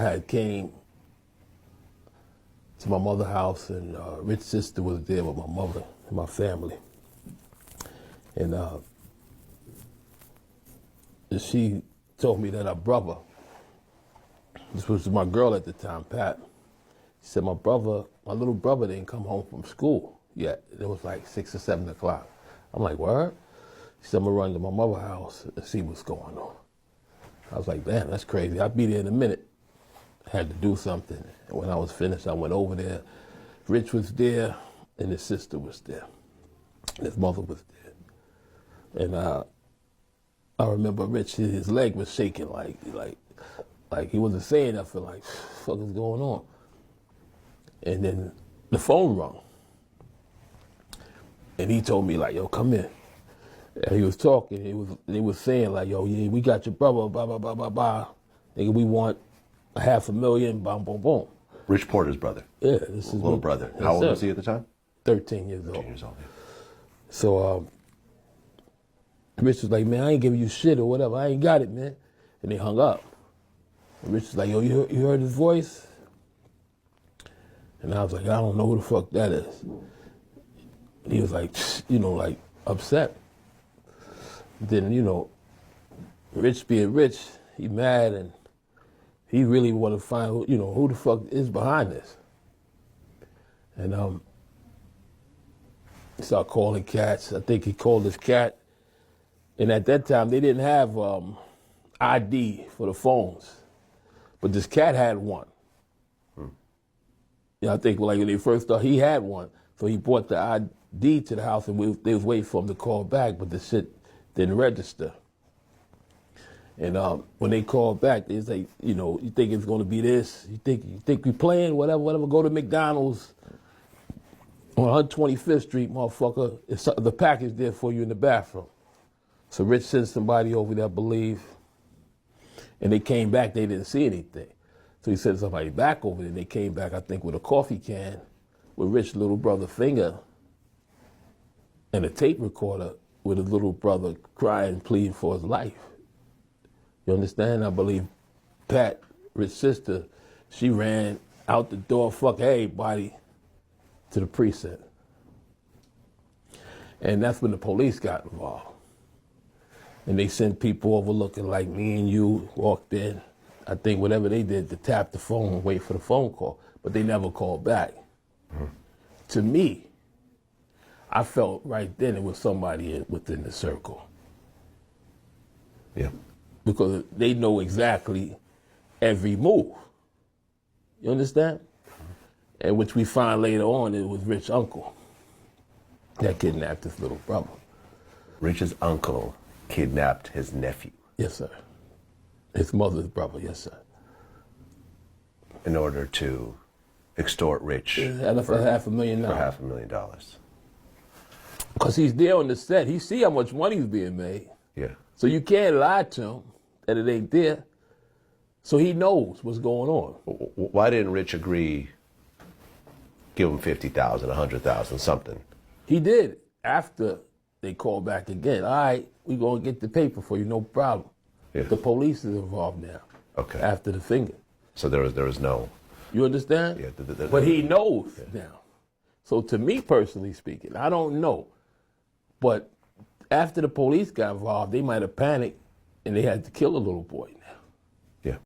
I had came to my mother's house, and Rich's sister was there with my mother and my family. And she told me that her brother, this was my girl at the time, Pat, she said my little brother didn't come home from school yet. It was like 6 or 7 o'clock. I'm like, what? She said, I'm gonna run to my mother's house and see what's going on. I was like, damn, that's crazy. I'll be there in a minute. I had to do something. And when I was finished, I went over there. Rich was there, and his sister was there. And his mother was there. And I remember Rich, his leg was shaking like he wasn't saying nothing, like, what the fuck is going on? And then the phone rung. And he told me, like, yo, come in. And he was talking, they was saying, like, yo, yeah, we got your brother, blah, blah, blah, blah, blah. Nigga, we want $500,000, boom, boom, boom. Rich Porter's brother. Yeah, this is little brother. How old was he at the time? 13 years old. 13 years old, yeah. So Rich was like, man, I ain't giving you shit or whatever. I ain't got it, man. And they hung up. And Rich was like, yo, you heard his voice? And I was like, I don't know who the fuck that is. And he was like, like upset. Then, Rich being Rich, he mad, and he really want to find, who the fuck is behind this. And he started calling cats. I think he called this cat. And at that time, they didn't have ID for the phones. But this cat had one. I think like when they first started, he had one. So he brought the ID to the house, and they was waiting for him to call back, but the shit didn't register. And when they called back, they say, you think it's going to be this? You think we playing? Whatever. Go to McDonald's on 125th Street, motherfucker. It's the package there for you in the bathroom. So Rich sent somebody over there, I believe, and they came back. They didn't see anything. So he sent somebody back over there, and they came back, I think, with a coffee can with Rich's little brother finger and a tape recorder with his little brother crying, pleading for his life. You understand? I believe Pat, Rich's sister, she ran out the door, fuck everybody, to the precinct. And that's when the police got involved. And they sent people over looking like me and you, walked in. I think whatever they did to tap the phone and wait for the phone call, but they never called back. Mm-hmm. To me, I felt right then it was somebody within the circle. Yeah. Because they know exactly every move. You understand? Mm-hmm. And which we find later on, it was Rich's uncle that kidnapped his little brother. Rich's uncle kidnapped his nephew. Yes, sir. His mother's brother, yes, sir. In order to extort Rich for $500,000. For $500,000. Because he's there on the set. He see how much money's being made. Yeah. So you can't lie to him that it ain't there. So he knows what's going on. Why didn't Rich agree, give him $50,000, $100,000, something? He did after they called back again. All right, we're going to get the paper for you, no problem. Yeah. The police is involved now. Okay. After the finger. So there was no. You understand? Yeah. But he knows now. So to me personally speaking, I don't know. But after the police got involved, they might have panicked and they had to kill a little boy now. Yeah.